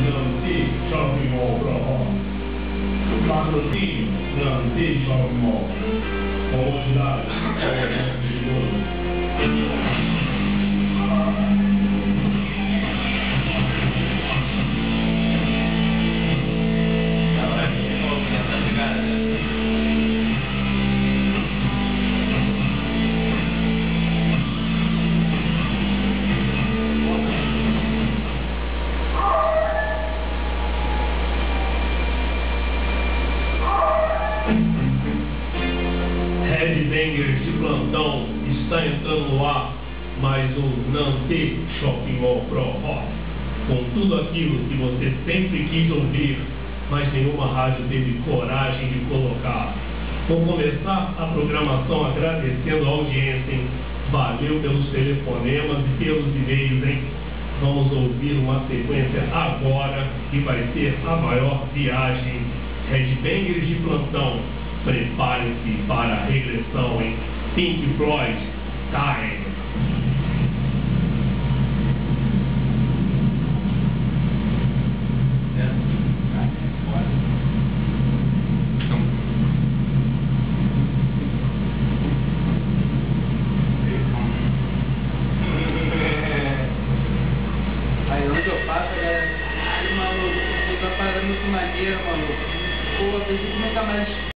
Nancy Shopping Mall Pro. Patrocínio Nancy Shopping Mall. Comodidade, Headbangers de plantão, está entrando no ar mais um Nancy Shopping Mall Pro Rock, com tudo aquilo que você sempre quis ouvir, mas nenhuma rádio teve coragem de colocar. Vou começar a programação agradecendo a audiência, hein? Valeu pelos telefonemas e pelos e-mails, hein? Vamos ouvir uma sequência agora que vai ser a maior viagem. Headbangers de plantão, prepare-se para a regressão em Pink Floyd, Time. Aí onde eu passo, a galera, ai maluco, você tá parando muito maneiro, maluco. Pô, pensei que nunca mais